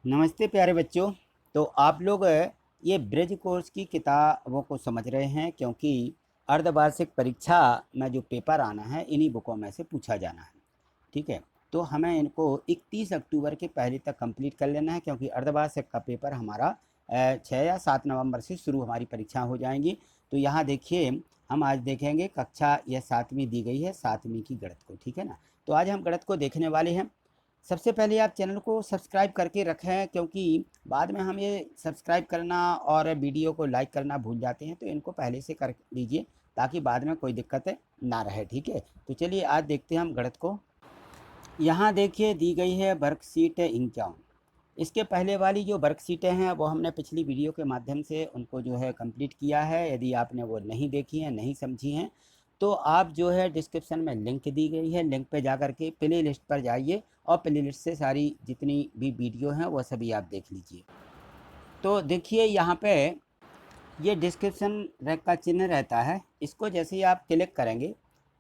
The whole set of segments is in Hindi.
नमस्ते प्यारे बच्चों। तो आप लोग ये ब्रिज कोर्स की किताबों को समझ रहे हैं, क्योंकि अर्धवार्षिक परीक्षा में जो पेपर आना है इन्हीं बुकों में से पूछा जाना है। ठीक है, तो हमें इनको 31 अक्टूबर के पहले तक कंप्लीट कर लेना है, क्योंकि अर्धवार्षिक का पेपर हमारा 6 या 7 नवंबर से शुरू हमारी परीक्षा हो जाएंगी। तो यहाँ देखिए, हम आज देखेंगे कक्षा यह 7वीं दी गई है, 7वीं की गणित को। ठीक है ना, तो आज हम गणित को देखने वाले हैं। सबसे पहले आप चैनल को सब्सक्राइब करके रखें, क्योंकि बाद में हम ये सब्सक्राइब करना और वीडियो को लाइक करना भूल जाते हैं, तो इनको पहले से कर लीजिए ताकि बाद में कोई दिक्कत ना रहे। ठीक है, तो चलिए आज देखते हैं हम गणित को। यहाँ देखिए दी गई है वर्कशीट 51। इसके पहले वाली जो वर्कशीटें हैं वो हमने पिछली वीडियो के माध्यम से उनको जो है कंप्लीट किया है। यदि आपने वो नहीं देखी हैं, नहीं समझी हैं, तो आप जो है डिस्क्रिप्शन में लिंक दी गई है, लिंक पे जा कर के प्ले लिस्ट पर जाइए और प्ले लिस्ट से सारी जितनी भी वीडियो हैं वो सभी आप देख लीजिए। तो देखिए यहाँ पे ये डिस्क्रिप्शन रैक का चिन्ह रहता है, इसको जैसे ही आप क्लिक करेंगे,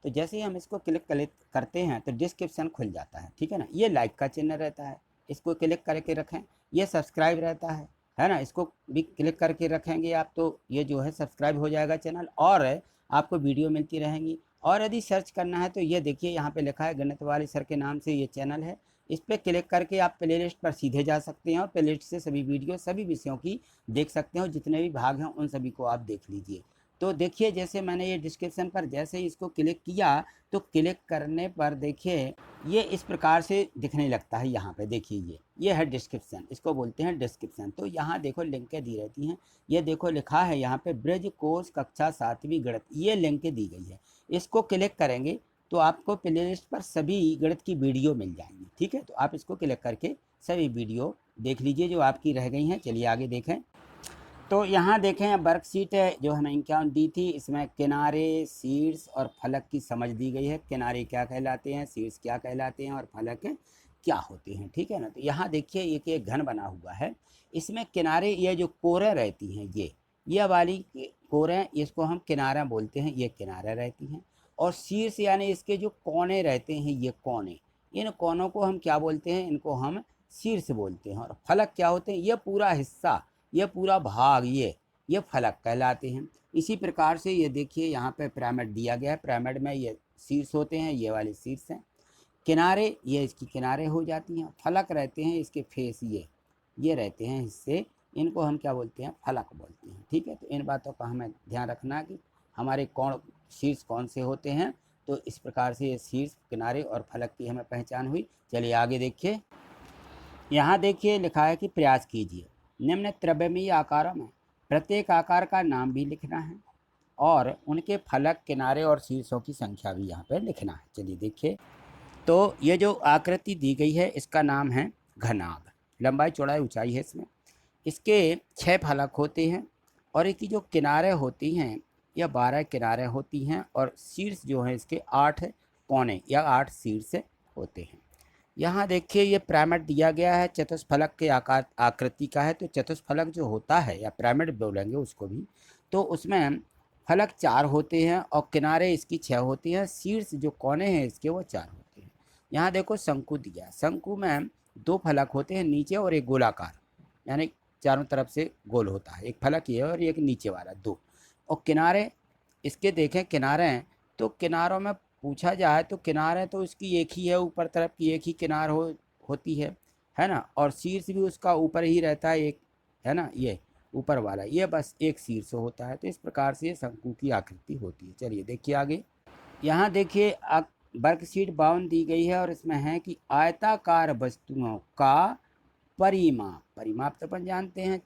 तो जैसे ही हम इसको क्लिक करते हैं तो डिस्क्रिप्शन खुल जाता है। ठीक है ना, ये लाइक का चिन्ह रहता है, इसको क्लिक करके रखें। ये सब्सक्राइब रहता है ना, इसको भी क्लिक करके रखेंगे आप, तो ये जो है सब्सक्राइब हो जाएगा चैनल और आपको वीडियो मिलती रहेंगी। और यदि सर्च करना है तो ये देखिए यहाँ पे लिखा है गणित वाले सर के नाम से ये चैनल है। इस पर क्लिक करके आप प्ले लिस्ट पर सीधे जा सकते हैं और प्ले लिस्ट से सभी वीडियो सभी विषयों की देख सकते हो, जितने भी भाग हैं उन सभी को आप देख लीजिए। तो देखिए जैसे मैंने ये डिस्क्रिप्शन पर जैसे ही इसको क्लिक किया, तो क्लिक करने पर देखिए ये इस प्रकार से दिखने लगता है। यहाँ पे देखिए ये है डिस्क्रिप्शन, इसको बोलते हैं डिस्क्रिप्शन। तो यहाँ देखो लिंकें दी रहती हैं, ये देखो लिखा है यहाँ पे ब्रिज कोर्स कक्षा 7वीं गणित, ये लिंक दी गई है। इसको क्लिक करेंगे तो आपको प्ले लिस्ट पर सभी गणित की वीडियो मिल जाएंगी। ठीक है, तो आप इसको क्लिक करके सभी वीडियो देख लीजिए जो आपकी रह गई हैं। चलिए आगे देखें। तो यहाँ देखें वर्कशीट है जो हमें इनक्यान दी थी, इसमें किनारे, शीर्ष और फलक की समझ दी गई है। किनारे क्या कहलाते हैं, शीर्ष क्या कहलाते हैं और फलक क्या होते हैं। ठीक है ना, तो यहाँ देखिए एक घन बना हुआ है, इसमें किनारे ये जो कोरें रहती हैं, ये वाली कोरें, इसको हम किनारा बोलते हैं, ये किनारे रहती हैं। और शीर्ष यानी इसके जो कोने रहते हैं, ये कोने, इन कोनों को हम क्या बोलते हैं, इनको हम शीर्ष बोलते हैं। और फलक क्या होते हैं, ये पूरा हिस्सा, ये पूरा भाग, ये फलक कहलाते हैं। इसी प्रकार से ये देखिए यहाँ पे पिरामिड दिया गया है, पिरामिड में ये शीर्ष होते हैं, ये वाले शीर्ष हैं। किनारे, ये इसकी किनारे हो जाती हैं। फलक रहते हैं इसके फेस, ये रहते हैं हिस्से, इनको हम क्या बोलते हैं, फलक बोलते हैं। ठीक है, तो इन बातों का हमें ध्यान रखना कि हमारे कौन शीर्ष कौन से होते हैं। तो इस प्रकार से ये शीर्ष, किनारे और फलक की हमें पहचान हुई। चलिए आगे देखिए। यहाँ देखिए लिखा है कि प्रयास कीजिए निम्न त्रिविमीय आकारों में प्रत्येक आकार का नाम भी लिखना है और उनके फलक, किनारे और शीर्षों की संख्या भी यहाँ पे लिखना है। चलिए देखिए, तो ये जो आकृति दी गई है इसका नाम है घनाभ। लंबाई, चौड़ाई, ऊंचाई है इसमें। इसके 6 फलक होते हैं और इसकी जो किनारे होती हैं यह 12 किनारे होती हैं और शीर्ष जो है इसके 8 कोने या 8 शीर्ष होते हैं। यहाँ देखिए ये पिरामिड दिया गया है, चतुष्फलक के आकार आकृति का है। तो चतुष्फलक जो होता है या पिरामिड बोलेंगे उसको भी, तो उसमें फलक 4 होते हैं और किनारे इसकी 6 होती हैं, शीर्ष जो कोने हैं इसके वो 4 होते हैं। यहाँ देखो शंकु दिया, शंकु में 2 फलक होते हैं नीचे और एक गोलाकार, यानी चारों तरफ से गोल होता है। एक फलक ये और एक नीचे वाला, 2। और किनारे इसके देखें, किनारे हैं तो किनारों में पूछा जाए तो किनारे तो इसकी एक ही है, ऊपर तरफ की एक ही किनार होती है ना। और शीर्ष भी उसका ऊपर ही रहता है एक, है ना, ये ऊपर वाला, ये बस एक शीर्ष होता है। तो इस प्रकार से ये शंकु की आकृति होती है। चलिए देखिए आगे। यहाँ देखिए वर्कशीट 52 दी गई है और इसमें है कि आयताकार वस्तुओं का परिमाप। परिमाप तो अपन जानते हैं,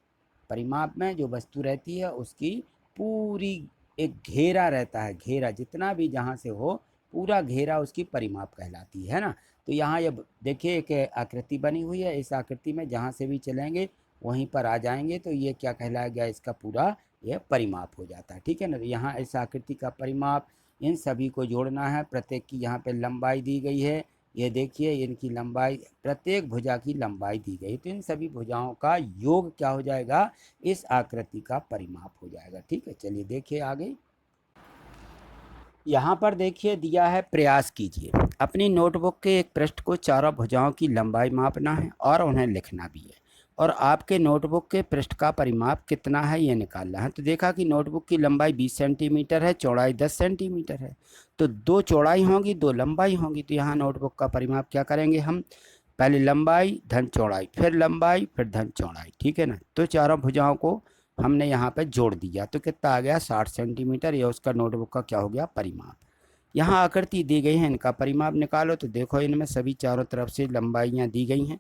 परिमाप में जो वस्तु रहती है उसकी पूरी एक घेरा रहता है, घेरा जितना भी जहाँ से हो पूरा घेरा उसकी परिमाप कहलाती है ना। तो यहाँ ये देखिए एक आकृति बनी हुई है, इस आकृति में जहाँ से भी चलेंगे वहीं पर आ जाएंगे तो ये क्या कहलाएगा, इसका पूरा यह परिमाप हो जाता है। ठीक है ना, तो यहाँ इस आकृति का परिमाप, इन सभी को जोड़ना है। प्रत्येक की यहाँ पे लंबाई दी गई है, ये देखिए इनकी लंबाई, प्रत्येक भुजा की लंबाई दी गई, तो इन सभी भुजाओं का योग क्या हो जाएगा, इस आकृति का परिमाप हो जाएगा। ठीक है, चलिए देखिए आगे। यहाँ पर देखिए दिया है प्रयास कीजिए अपनी नोटबुक के एक पृष्ठ को चारों भुजाओं की लंबाई मापना है और उन्हें लिखना भी है। और आपके नोटबुक के पृष्ठ का परिमाप कितना है ये निकालना है। तो देखा कि नोटबुक की लंबाई 20 सेंटीमीटर है, चौड़ाई 10 सेंटीमीटर है, तो 2 चौड़ाई होंगी 2 लंबाई होंगी। तो यहाँ नोटबुक का परिमाप क्या करेंगे हम, पहले लंबाई धन चौड़ाई, फिर लंबाई फिर धन चौड़ाई, ठीक है ना। तो चारों भुजाओं को हमने यहाँ पे जोड़ दिया तो कितना आ गया 60 सेंटीमीटर। यह उसका नोटबुक का क्या हो गया परिमाप। यहाँ आकृति दी गई है, इनका परिमाप निकालो। तो देखो इनमें सभी चारों तरफ से लंबाइयाँ दी गई हैं।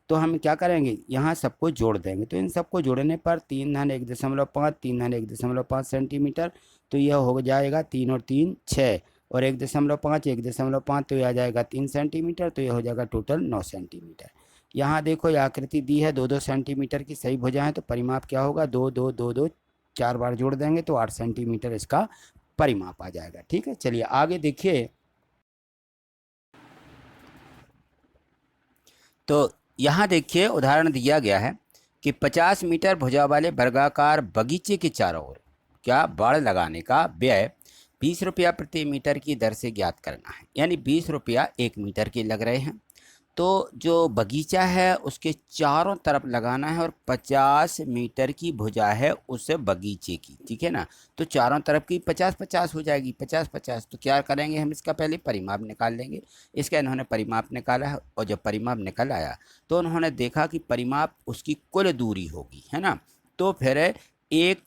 तो हम क्या करेंगे, यहाँ सबको जोड़ देंगे। तो इन सबको जोड़ने पर 3 धन 1.5, 3 धन 1.5 सेंटीमीटर, तो यह हो जाएगा 3 और 3 6, और 1.5 तो यह आ जाएगा 3 सेंटीमीटर, तो यह हो जाएगा टोटल 9 सेंटीमीटर। यहाँ देखो ये आकृति दी है 2-2 सेंटीमीटर की सही भुजाएं, तो परिमाप क्या होगा 2 2 2 2, 4 बार जोड़ देंगे तो 8 सेंटीमीटर इसका परिमाप आ जाएगा। ठीक है, चलिए आगे देखिए। तो यहाँ देखिए उदाहरण दिया गया है कि 50 मीटर भुजा वाले वर्गाकार बगीचे के चारों ओर क्या बाड़ लगाने का व्यय 20 रुपया प्रति मीटर की दर से ज्ञात करना है। यानी 20 रुपया 1 मीटर के लग रहे हैं। तो जो बगीचा है उसके चारों तरफ लगाना है और 50 मीटर की भुजा है उस बगीचे की, ठीक है ना। तो चारों तरफ की 50-50 हो जाएगी, 50-50। तो क्या करेंगे हम, इसका पहले परिमाप निकाल लेंगे। इसका इन्होंने परिमाप निकाला है और जब परिमाप निकल आया तो उन्होंने देखा कि परिमाप उसकी कुल दूरी होगी, है ना। तो फिर एक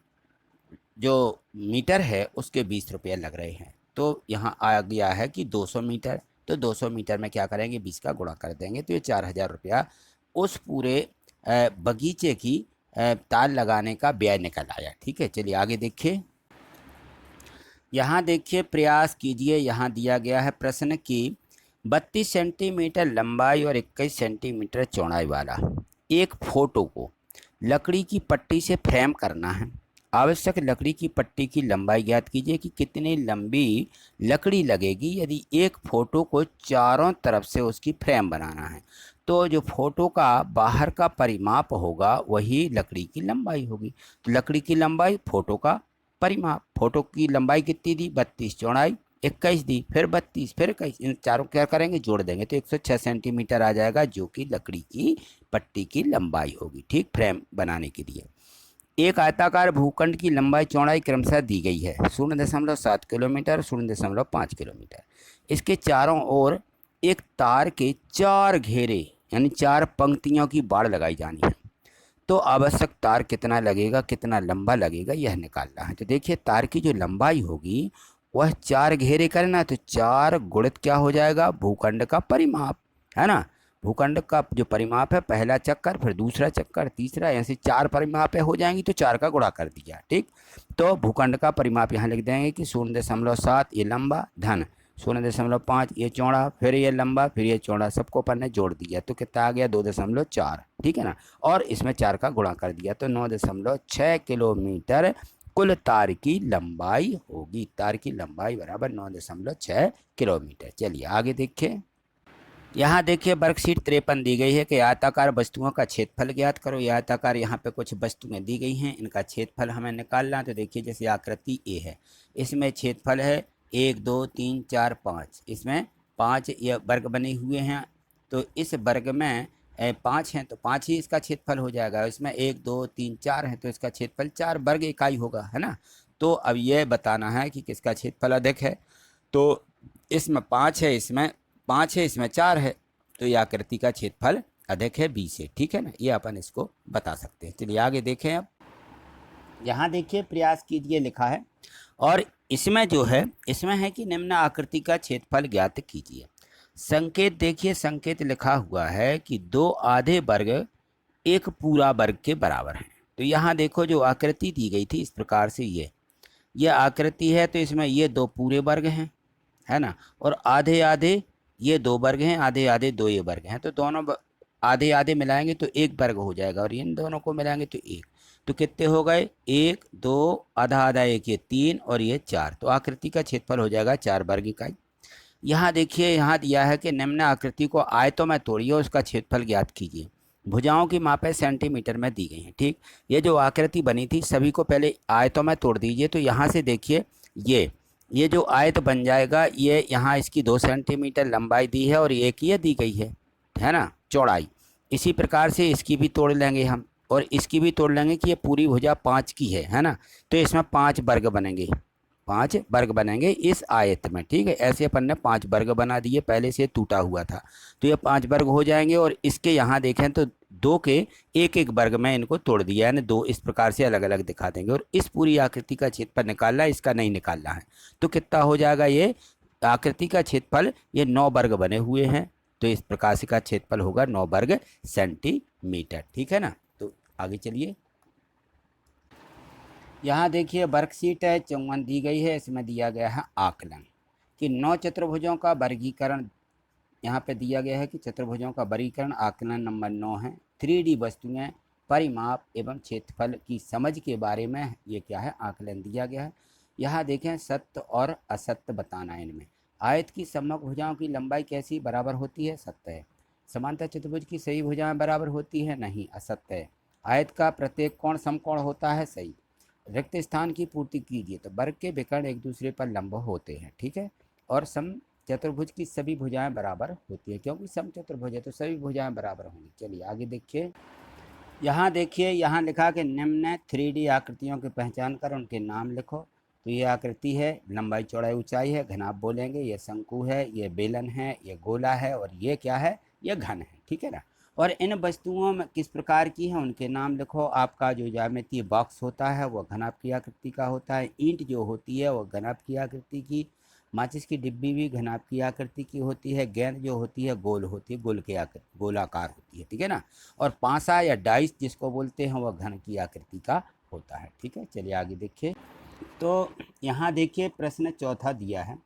जो मीटर है उसके 20 रुपये लग रहे हैं। तो यहाँ आ गया है कि 200 मीटर, तो 200 मीटर में क्या करेंगे 20 का गुणा कर देंगे, तो ये 4000 रुपया उस पूरे बगीचे की तार लगाने का व्यय निकल आया। ठीक है, चलिए आगे देखिए। यहाँ देखिए प्रयास कीजिए। यहाँ दिया गया है प्रश्न की 32 सेंटीमीटर लंबाई और 21 सेंटीमीटर चौड़ाई वाला एक फोटो को लकड़ी की पट्टी से फ्रेम करना है। आवश्यक लकड़ी की पट्टी की लंबाई ज्ञात कीजिए कि कितनी लंबी लकड़ी लगेगी यदि एक फ़ोटो को चारों तरफ से उसकी फ्रेम बनाना है। तो जो फ़ोटो का बाहर का परिमाप होगा वही लकड़ी की लंबाई होगी। तो लकड़ी की लंबाई फ़ोटो का परिमाप, फ़ोटो की लंबाई कितनी दी 32, चौड़ाई 21 दी, फिर 32 फिर 21, इन चारों क्या करेंगे जोड़ देंगे तो 106 सेंटीमीटर आ जाएगा, जो कि लकड़ी की पट्टी की लंबाई होगी। ठीक, फ्रेम बनाने के लिए। एक आयताकार भूखंड की लंबाई चौड़ाई क्रमशः दी गई है 0.7 किलोमीटर, 0.5 किलोमीटर। इसके चारों ओर एक तार के 4 घेरे यानी 4 पंक्तियों की बाड़ लगाई जानी है। तो आवश्यक तार कितना लगेगा, कितना लंबा लगेगा, यह निकालना है। तो देखिए तार की जो लंबाई होगी वह 4 घेरे करना, तो 4 गुणित क्या हो जाएगा भूखंड का परिमाप, है ना। भूखंड का जो परिमाप है, पहला चक्कर फिर दूसरा चक्कर तीसरा, ऐसे 4 परिमाप हो जाएंगी तो 4 का गुणा कर दिया। ठीक, तो भूखंड का परिमाप यहाँ लिख देंगे कि 0.7 ये लंबा धन 0.5 ये चौड़ा, फिर ये लंबा फिर ये चौड़ा, सबको अपन ने जोड़ दिया तो कितना आ गया 2.4, ठीक है ना। और इसमें 4 का गुणा कर दिया तो 9.6 किलोमीटर कुल तार की लंबाई होगी। तार की लंबाई बराबर 9.6 किलोमीटर। चलिए आगे देखिए। यहाँ देखिए वर्कशीट 53 दी गई है कि आयताकार वस्तुओं का क्षेत्रफल ज्ञात करो। ये आयताकार यहाँ पे कुछ वस्तुएं दी गई हैं, इनका क्षेत्रफल हमें निकालना। तो देखिए जैसे आकृति ए है, इसमें क्षेत्रफल है 1 2 3 4 5, इसमें 5 ये वर्ग बने हुए हैं। तो इस वर्ग में 5 हैं तो 5 ही इसका क्षेत्रफल हो जाएगा। इसमें 1 2 3 4 है तो इसका क्षेत्रफल 4 वर्ग इकाई होगा, है ना। तो अब यह बताना है कि किसका क्षेत्रफल अधिक है। तो इसमें 5 है, इसमें 5 है, इसमें 4 है, तो यह आकृति का क्षेत्रफल अधिक है 20 है, ठीक है ना। ये अपन इसको बता सकते हैं। चलिए आगे देखें। अब यहाँ देखिए प्रयास कीजिए लिखा है, और इसमें जो है इसमें है कि निम्न आकृति का क्षेत्रफल ज्ञात कीजिए। संकेत देखिए, संकेत लिखा हुआ है कि 2 आधे वर्ग एक पूरा वर्ग के बराबर हैं। तो यहाँ देखो जो आकृति दी गई थी इस प्रकार से ये आकृति है, तो इसमें ये 2 पूरे वर्ग हैं, है ना, और आधे आधे ये 2 वर्ग हैं, आधे आधे 2 ये वर्ग हैं। तो दोनों आधे आधे मिलाएंगे तो 1 वर्ग हो जाएगा, और इन दोनों को मिलाएंगे तो 1। तो कितने हो गए 1 2 आधा आधा 1 ये 3 और ये 4। तो आकृति का क्षेत्रफल हो जाएगा 4 वर्ग इकाई। यहाँ देखिए यहाँ दिया है कि निम्न आकृति को आयतों में तोड़िए, उसका क्षेत्रफल ज्ञात कीजिए। भुजाओं की मापें सेंटीमीटर में दी गई हैं। ठीक, ये जो आकृति बनी थी सभी को पहले आयतों में तोड़ दीजिए। तो यहाँ से देखिए ये जो आयत बन जाएगा, ये यहाँ इसकी 2 सेंटीमीटर लंबाई दी है और एक ये दी गई है ना चौड़ाई। इसी प्रकार से इसकी भी तोड़ लेंगे हम, और इसकी भी तोड़ लेंगे कि ये पूरी भुजा 5 की है ना। तो इसमें 5 वर्ग बनेंगे, 5 वर्ग बनेंगे इस आयत में, ठीक है। ऐसे अपन ने 5 वर्ग बना दिए, पहले से टूटा हुआ था, तो ये 5 वर्ग हो जाएंगे। और इसके यहाँ देखें तो 2 के एक एक वर्ग में इनको तोड़ दिया, यानी 2 इस प्रकार से अलग अलग दिखा देंगे। और इस पूरी आकृति का क्षेत्रफल निकालना है, इसका नहीं निकालना है। तो कितना हो जाएगा, ये आकृति का क्षेत्रफल ये 9 वर्ग बने हुए हैं, तो इस प्रकार से का क्षेत्रफल होगा 9 वर्ग सेंटीमीटर, ठीक है ना। तो आगे चलिए, यहाँ देखिए वर्कशीट है 54 दी गई है, इसमें दिया गया है आकलन कि 9 चतुर्भुजों का वर्गीकरण। यहाँ पे दिया गया है कि चतुर्भुजों का वर्गीकरण आकलन नंबर 9 है। 3D वस्तुएं, परिमाप एवं क्षेत्रफल की समझ के बारे में ये क्या है, आकलन दिया गया है। यहाँ देखें सत्य और असत्य बताना है इनमें। आयत की सम्मुख भुजाओं की लंबाई कैसी बराबर होती है, सत्य है। समांतर चतुर्भुज की सही भुजाएं बराबर होती है, नहीं, असत्य है। आयत का प्रत्येक कोण समकोण होता है, सही। रिक्त स्थान की पूर्ति कीजिए, तो वर्ग के विकर्ण एक दूसरे पर लंब होते हैं, ठीक है। और सम चतुर्भुज की सभी भुजाएं बराबर होती है, क्योंकि सम चतुर्भुज है तो सभी भुजाएं बराबर होंगी। चलिए आगे देखिए, यहाँ देखिए, यहाँ लिखा कि निम्न 3D आकृतियों की पहचान कर उनके नाम लिखो। तो ये आकृति है, लंबाई चौड़ाई ऊंचाई है, घनाभ बोलेंगे, ये शंकु है, ये बेलन है, ये गोला है, और ये क्या है, ये घन है, ठीक है ना। और इन वस्तुओं में किस प्रकार की है उनके नाम लिखो। आपका जो ज्यामितीय बॉक्स होता है वो घनाभ की आकृति का होता है, ईंट जो होती है वो घनाभ की आकृति की, माचिस की डिब्बी भी घनाभ की आकृति की होती है, गेंद जो होती है गोल होती है, गोल के आकृति गोलाकार होती है, ठीक है ना। और पासा या डाइस जिसको बोलते हैं वह घन की आकृति का होता है, ठीक है। चलिए आगे देखिए, तो यहाँ देखिए प्रश्न चौथा दिया है,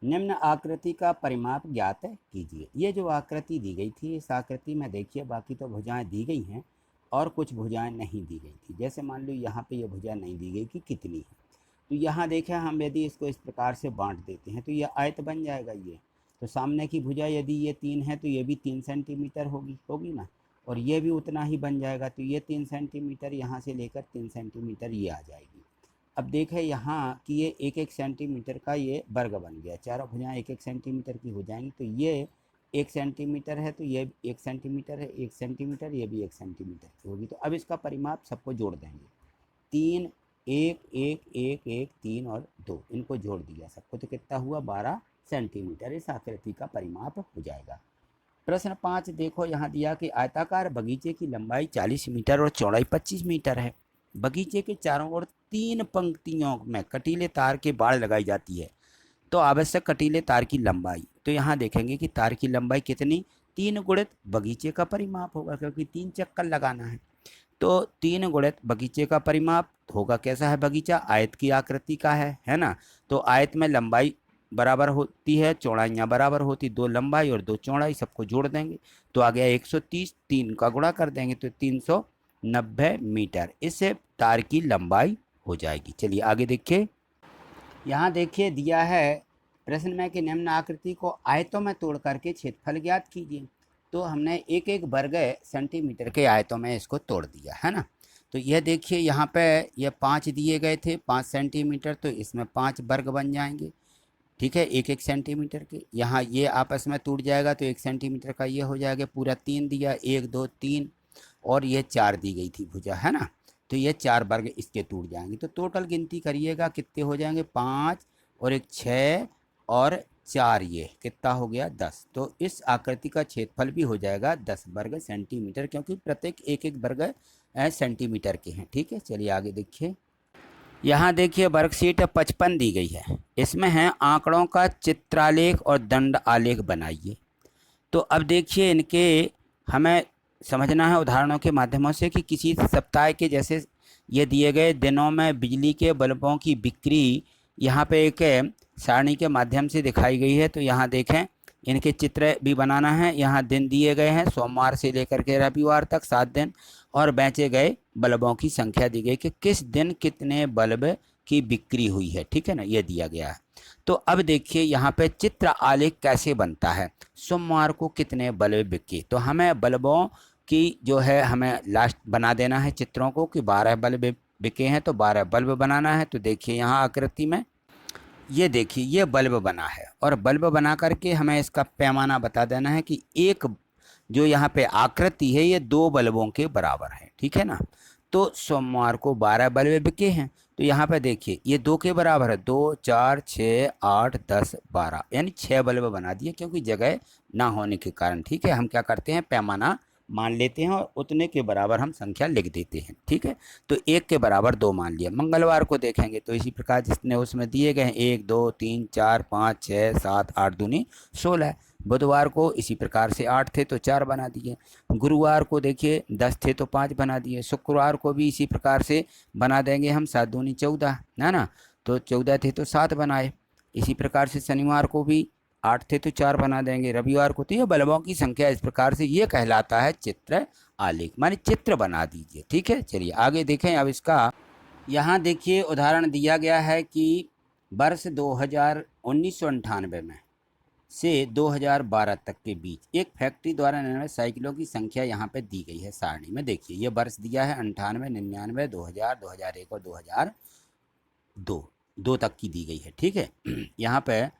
निम्न आकृति का परिमाप ज्ञात कीजिए। ये जो आकृति दी गई थी, इस आकृति में देखिए बाकी तो भुजाएं दी गई हैं और कुछ भुजाएं नहीं दी गई थी। जैसे मान लो यहाँ पे ये भुजा नहीं दी गई कि कितनी है, तो यहाँ देखें हम यदि इसको इस प्रकार से बांट देते हैं तो ये आयत बन जाएगा ये। तो सामने की भुजा यदि ये 3 है तो ये भी 3 सेंटीमीटर होगी ना, और ये भी उतना ही बन जाएगा। तो ये 3 सेंटीमीटर यहाँ से लेकर 3 सेंटीमीटर ये आ जाएगी। अब देखें यहाँ कि ये 1-1 सेंटीमीटर का ये वर्ग बन गया, चारों भुजाएं 1-1 सेंटीमीटर की हो जाएंगी। तो ये 1 सेंटीमीटर है, तो ये 1 सेंटीमीटर है, 1 सेंटीमीटर, ये भी 1 सेंटीमीटर की होगी। तो अब इसका परिमाप सबको जोड़ देंगे, 3 1 1 1 1 3 और 2, इनको जोड़ दिया सबको, तो कितना हुआ, 12 सेंटीमीटर इस आकृति का परिमाप हो जाएगा। प्रश्न 5 देखो, यहाँ दिया कि आयताकार बगीचे की लंबाई 40 मीटर और चौड़ाई 25 मीटर है। बगीचे के चारों ओर 3 पंक्तियों में कटीले तार की बाड़ लगाई जाती है, तो आवश्यक कटीले तार की लंबाई। तो यहाँ देखेंगे कि तार की लंबाई कितनी, 3 गुणित बगीचे का परिमाप होगा, क्योंकि 3 चक्कर लगाना है। तो 3 गुणित बगीचे का परिमाप होगा, कैसा है बगीचा, आयत की आकृति का है ना। तो आयत में लंबाई बराबर होती है, चौड़ाइयाँ बराबर होती, 2 लंबाई और 2 चौड़ाई, सबको जोड़ देंगे तो आ गया 130, 3 का गुणा कर देंगे तो 390 मीटर, इससे तार की लंबाई हो जाएगी। चलिए आगे देखिए, यहाँ देखिए दिया है प्रश्न में कि निम्न आकृति को आयतों में तोड़ करके क्षेत्रफल ज्ञात कीजिए। तो हमने एक एक वर्ग सेंटीमीटर के आयतों में इसको तोड़ दिया है ना। तो यह देखिए यहाँ पे ये 5 दिए गए थे, 5 सेंटीमीटर, तो इसमें 5 वर्ग बन जाएंगे, ठीक है, 1-1 सेंटीमीटर के। यहाँ ये आपस में टूट जाएगा तो 1 सेंटीमीटर का ये हो जाएगा, पूरा 3 दिया, 1 2 3, और ये 4 दी गई थी भुजा, है ना। तो ये 4 वर्ग इसके टूट जाएंगे। तो टोटल गिनती करिएगा कितने हो जाएंगे, 5 और 1 6 और 4, ये कितना हो गया, 10। तो इस आकृति का क्षेत्रफल भी हो जाएगा 10 वर्ग सेंटीमीटर, क्योंकि प्रत्येक एक एक वर्ग सेंटीमीटर के हैं, ठीक है। चलिए आगे देखिए, यहाँ देखिए वर्कशीट 55 दी गई है, इसमें है आंकड़ों का चित्रालेख और दंड आलेख बनाइए। तो अब देखिए इनके हमें समझना है उदाहरणों के माध्यमों से कि किसी सप्ताह के, जैसे ये दिए गए दिनों में बिजली के बल्बों की बिक्री यहाँ पे एक सारणी के माध्यम से दिखाई गई है। तो यहाँ देखें इनके चित्र भी बनाना है, यहाँ दिन दिए गए हैं सोमवार से लेकर के रविवार तक 7 दिन, और बेचे गए बल्बों की संख्या दी गई कि किस दिन कितने बल्ब की बिक्री हुई है, ठीक है ना, ये दिया गया है। तो अब देखिए यहाँ पे चित्र आलेख कैसे बनता है, सोमवार को कितने बल्ब बिके, तो हमें बल्बों की जो है हमें लास्ट बना देना है चित्रों को कि 12 बल्ब बिके हैं, तो 12 बल्ब बनाना है। तो देखिए यहाँ आकृति में ये देखिए ये बल्ब बना है, और बल्ब बना करके हमें इसका पैमाना बता देना है कि एक जो यहाँ पे आकृति है ये 2 बल्बों के बराबर है, ठीक है ना। तो सोमवार को 12 बल्ब बिके हैं, तो यहाँ पे देखिए ये 2 के बराबर है, 2 4 6 8 10 12, यानी 6 बल्ब बना दिए, क्योंकि जगह ना होने के कारण, ठीक है। हम क्या करते हैं, पैमाना मान लेते हैं और उतने के बराबर हम संख्या लिख देते हैं, ठीक है। तो 1 के बराबर 2 मान लिया। मंगलवार को देखेंगे तो इसी प्रकार जितने उसमें दिए गए हैं, 1 2 3 4 5 6 7 8 दूनी 16। बुधवार को इसी प्रकार से 8 थे तो 4 बना दिए। गुरुवार को देखिए 10 थे तो 5 बना दिए। शुक्रवार को भी इसी प्रकार से बना देंगे हम, 7 दूनी 14, है ना, तो 14 थे तो 7 बनाए। इसी प्रकार से शनिवार को भी 8 थे तो 4 बना देंगे। रविवार को तो ये बल्बों की संख्या इस प्रकार से, ये कहलाता है चित्र आलेख, माने चित्र बना दीजिए, ठीक है। चलिए आगे देखें अब इसका। यहाँ देखिए उदाहरण दिया गया है कि वर्ष 1998 में से 2012 तक के बीच एक फैक्ट्री द्वारा निर्मित साइकिलों की संख्या यहाँ पे दी गई है सारणी में। देखिए ये वर्ष दिया है 98, 99, 2000, 2001 और 2002 तक की दी गई है, ठीक है। यहाँ पे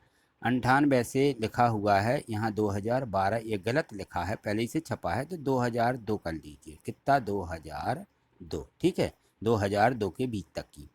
98 से लिखा हुआ है, यहाँ 2012 ये गलत लिखा है, पहले ही से छपा है, तो 2002 कर लीजिए। कितना, 2002, ठीक है, 2002 के बीच तक की।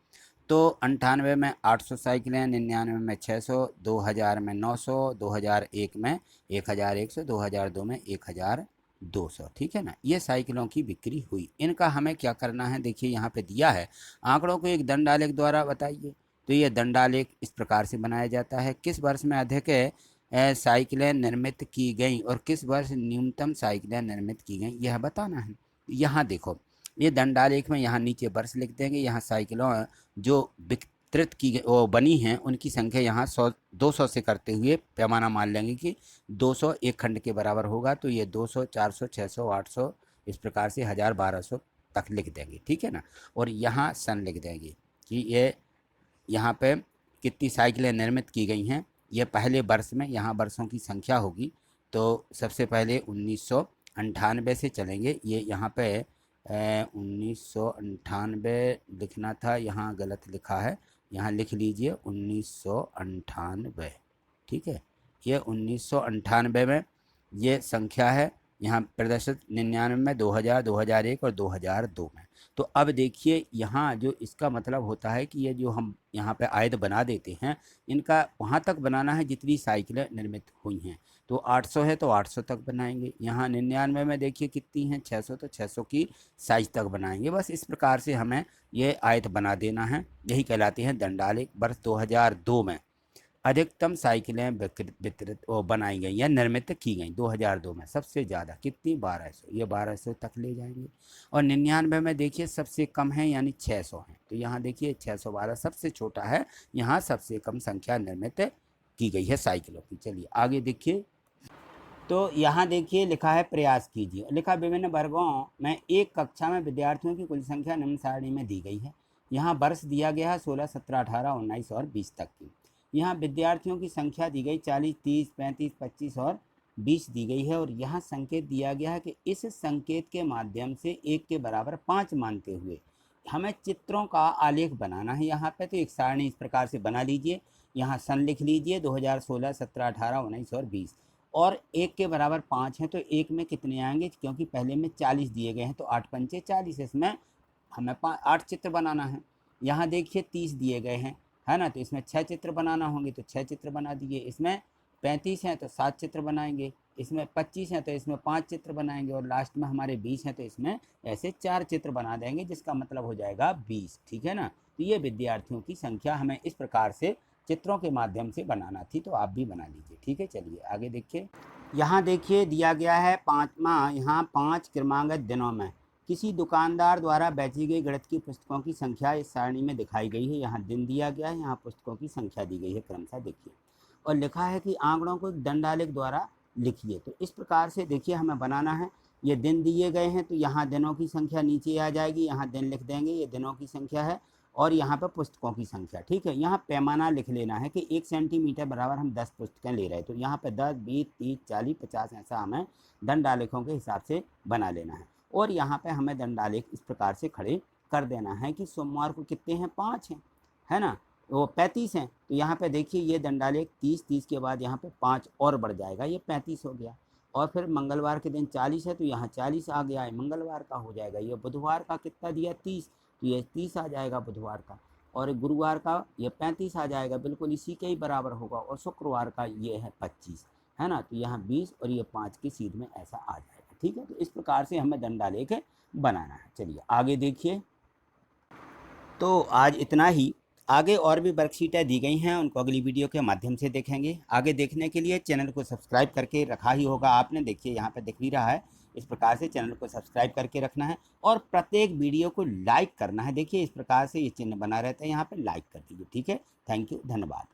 तो 98 में 800 साइकिलें, 99 में 600, 2000 में 900, 2001 में 1100, 2002 में 1200, ठीक है ना। ये साइकिलों की बिक्री हुई। इनका हमें क्या करना है, देखिए यहाँ पे दिया है, आंकड़ों को एक दंडालेख द्वारा बताइए। तो ये दंडालेख इस प्रकार से बनाया जाता है, किस वर्ष में अधिक साइकिलें निर्मित की गई और किस वर्ष न्यूनतम साइकिलें निर्मित की गई, यह बताना है। यहाँ देखो ये दंडालेख में यहाँ नीचे वर्ष लिख देंगे, यहाँ साइकिलों जो वितरित की वो बनी हैं उनकी संख्या यहाँ 100 200 से करते हुए पैमाना मान लेंगे कि 200 एक खंड के बराबर होगा। तो ये 200 400 600 800 इस प्रकार से 1000 1200 तक लिख देंगे, ठीक है ना। और यहाँ सन लिख देंगे कि ये यहाँ पे कितनी साइकिलें निर्मित की गई हैं। ये पहले वर्ष में यहाँ वर्षों की संख्या होगी, तो सबसे पहले 1998 से चलेंगे। ये यहाँ पे 1998 लिखना था, यहाँ गलत लिखा है, यहाँ लिख लीजिए 1998, ठीक है। ये 1998 में ये संख्या है, यहाँ प्रदर्शित 99 में, 2000, 2001 और 2002 में। तो अब देखिए यहाँ जो इसका मतलब होता है कि ये जो हम यहाँ पे आयत बना देते हैं, इनका वहाँ तक बनाना है जितनी साइकिलें निर्मित हुई हैं। तो 800 है तो 800 तक बनाएंगे। यहाँ 99 में देखिए कितनी हैं, 600, तो 600 की साइज तक बनाएंगे। बस इस प्रकार से हमें ये आयत बना देना है, यही कहलाते हैं दंडालेख। वर्ष 2002 में अधिकतम साइकिलें वितरित बनाई गई या निर्मित की गई 2002 में सबसे ज़्यादा कितनी, 1200, ये 1200 तक ले जाएंगे। और 99 में देखिए सबसे कम है यानी 600 है, तो यहाँ देखिए 612 सबसे छोटा है, यहाँ सबसे कम संख्या निर्मित की गई है साइकिलों की। चलिए आगे देखिए। तो यहाँ देखिए लिखा है प्रयास कीजिए, लिखा विभिन्न वर्गों में एक कक्षा में विद्यार्थियों की कुल संख्या निम्न सारणी में दी गई है। यहाँ वर्ष दिया गया है 16, 17, 18, 19 और 20 तक की। यहाँ विद्यार्थियों की संख्या दी गई 40, 30, 35, 25 और 20 दी गई है। और यहाँ संकेत दिया गया है कि इस संकेत के माध्यम से 1 के बराबर 5 मानते हुए हमें चित्रों का आलेख बनाना है। यहाँ पे तो एक सारणी इस प्रकार से बना लीजिए, यहाँ सन लिख लीजिए 2016, 17, 18, 19 और 20, और 1 के बराबर 5 हैं तो 1 में कितने आएंगे, क्योंकि पहले में 40 दिए गए हैं तो 8 पंचे 40, इसमें हमें 8 चित्र बनाना है। यहाँ देखिए 30 दिए गए हैं, है ना, तो इसमें 6 चित्र बनाना होंगे तो 6 चित्र बना दिए। इसमें 35 हैं तो 7 चित्र बनाएंगे, इसमें 25 हैं तो इसमें 5 चित्र बनाएंगे, और लास्ट में हमारे 20 हैं तो इसमें ऐसे 4 चित्र बना देंगे, जिसका मतलब हो जाएगा 20, ठीक है ना। तो ये विद्यार्थियों की संख्या हमें इस प्रकार से चित्रों के माध्यम से बनाना थी, तो आप भी बना लीजिए, ठीक है। चलिए आगे देखिए। यहाँ देखिए दिया गया है पाँचवा, यहाँ 5 क्रमागत दिनों में किसी दुकानदार द्वारा बेची गई गणित की पुस्तकों की संख्या इस सारणी में दिखाई गई है। यहाँ दिन दिया गया है, यहाँ पुस्तकों की संख्या दी गई है क्रमशः, देखिए। और लिखा है कि आंकड़ों को दंडालेख द्वारा लिखिए। तो इस प्रकार से देखिए हमें बनाना है, ये दिन दिए गए हैं तो यहाँ दिनों की संख्या नीचे आ जाएगी, यहाँ दिन लिख देंगे, ये दिनों की संख्या है, और यहाँ पर पुस्तकों की संख्या, ठीक है। यहाँ पैमाना लिख लेना है कि 1 सेंटीमीटर बराबर हम 10 पुस्तकें ले रहे हैं, तो यहाँ पर 10, 20, 30, 40, 50 ऐसा हमें दंडालेखों के हिसाब से बना लेना है। और यहाँ पे हमें दंडालेख इस प्रकार से खड़े कर देना है कि सोमवार को कितने हैं, 5 हैं, है ना, वो 35 हैं। तो यहाँ पे देखिए ये दंडालेख 30, 30 के बाद यहाँ पे 5 और बढ़ जाएगा, ये 35 हो गया। और फिर मंगलवार के दिन 40 है तो यहाँ 40 आ गया है, मंगलवार का हो जाएगा। ये बुधवार का कितना दिया 30, तो ये 30 आ जाएगा बुधवार का। और गुरुवार का ये 35 आ जाएगा, बिल्कुल इसी के ही बराबर होगा। और शुक्रवार का ये है 25, है ना, तो यहाँ 20 और ये 5 की सीध में ऐसा आ जाएगा। ठीक है, तो इस प्रकार से हमें डंडा लेके बनाना है। चलिए आगे देखिए। तो आज इतना ही। आगे और भी वर्कशीटें दी गई हैं, उनको अगली वीडियो के माध्यम से देखेंगे। आगे देखने के लिए चैनल को सब्सक्राइब करके रखा ही होगा आपने, देखिए यहाँ पे दिख भी रहा है। इस प्रकार से चैनल को सब्सक्राइब करके रखना है और प्रत्येक वीडियो को लाइक करना है। देखिए इस प्रकार से ये चिन्ह बना रहता है, यहाँ पे लाइक कर दीजिए। ठीक है, थैंक यू, धन्यवाद।